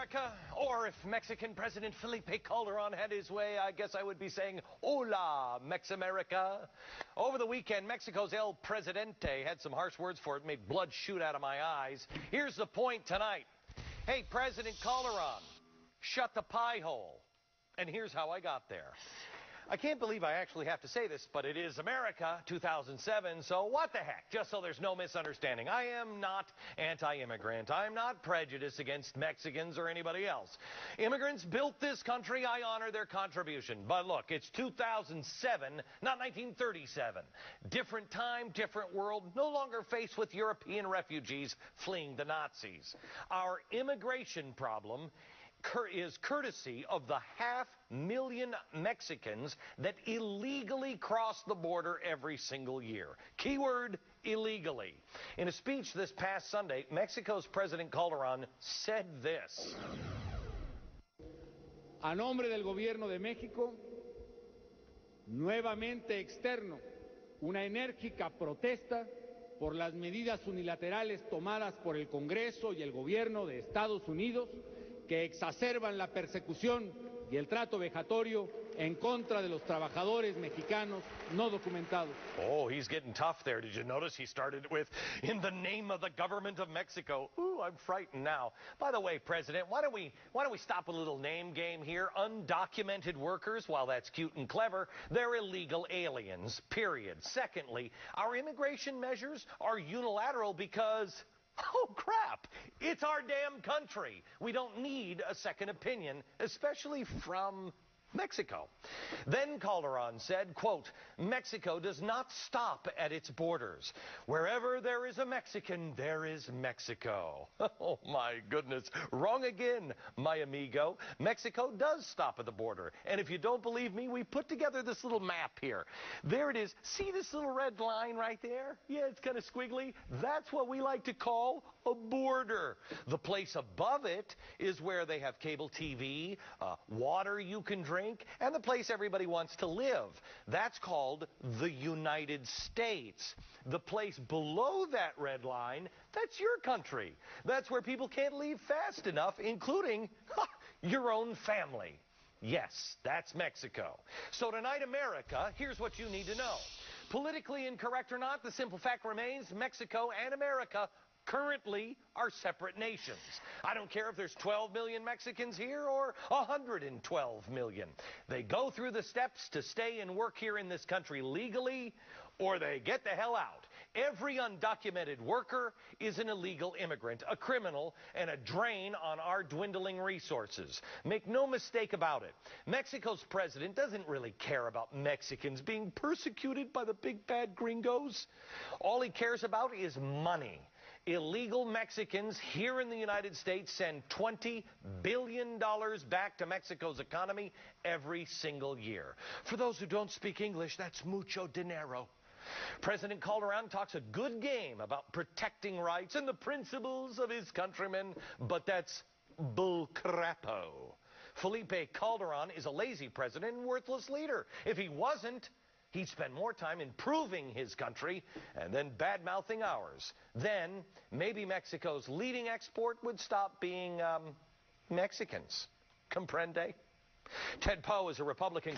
America, or if Mexican President Felipe Calderon had his way, I guess I would be saying, Hola, Mex-America. Over the weekend, Mexico's El Presidente had some harsh words for it, made blood shoot out of my eyes. Here's the point tonight. Hey, President Calderon, shut the pie hole. And here's how I got there. I can't believe I actually have to say this, but it is America, 2007, so what the heck? Just so there's no misunderstanding. I am not anti-immigrant. I'm not prejudiced against Mexicans or anybody else. Immigrants built this country. I honor their contribution. But look, it's 2007, not 1937. Different time, different world, no longer faced with European refugees fleeing the Nazis. Our immigration problem is courtesy of the 500,000 Mexicans that illegally cross the border every single year. Keyword, illegally. In a speech this past Sunday, Mexico's President Calderon said this. A nombre del Gobierno de México, nuevamente externo una enérgica protesta por las medidas unilaterales tomadas por el Congreso y el Gobierno de Estados Unidos que exacerban la persecución y el trato vejatorio en contra de los trabajadores mexicanos no documentados. Oh, he's getting tough there. Did you notice he started with, in the name of the government of Mexico? Ooh, I'm frightened now. By the way, President, why don't we stop a little name game here? Undocumented workers, while that's cute and clever, they're illegal aliens, period. Secondly, our immigration measures are unilateral because, oh, crap, it's our damn country. We don't need a second opinion, especially from Mexico. Then Calderon said, quote, Mexico does not stop at its borders. Wherever there is a Mexican, there is Mexico. Oh, my goodness. Wrong again, my amigo. Mexico does stop at the border. And if you don't believe me, we put together this little map here. There it is. See this little red line right there? Yeah, it's kind of squiggly. That's what we like to call a border. The place above it is where they have cable TV, water you can drink, and the place everybody wants to live. That's called the United States. The place below that red line, that's your country. That's where people can't leave fast enough, including your own family. Yes, that's Mexico. So tonight, America, here's what you need to know. Politically incorrect or not, the simple fact remains Mexico and America currently are separate nations. I don't care if there's 12 million Mexicans here or 112 million. They go through the steps to stay and work here in this country legally, or they get the hell out. Every undocumented worker is an illegal immigrant, a criminal, and a drain on our dwindling resources. Make no mistake about it. Mexico's president doesn't really care about Mexicans being persecuted by the big bad gringos. All he cares about is money. Illegal Mexicans here in the United States send $20 billion back to Mexico's economy every single year. For those who don't speak English, that's mucho dinero. President Calderon talks a good game about protecting rights and the principles of his countrymen, but that's bull crapo. Felipe Calderon is a lazy president and worthless leader. If he wasn't, he'd spend more time improving his country and then bad-mouthing ours. Then, maybe Mexico's leading export would stop being, Mexicans. Comprende? Ted Poe is a Republican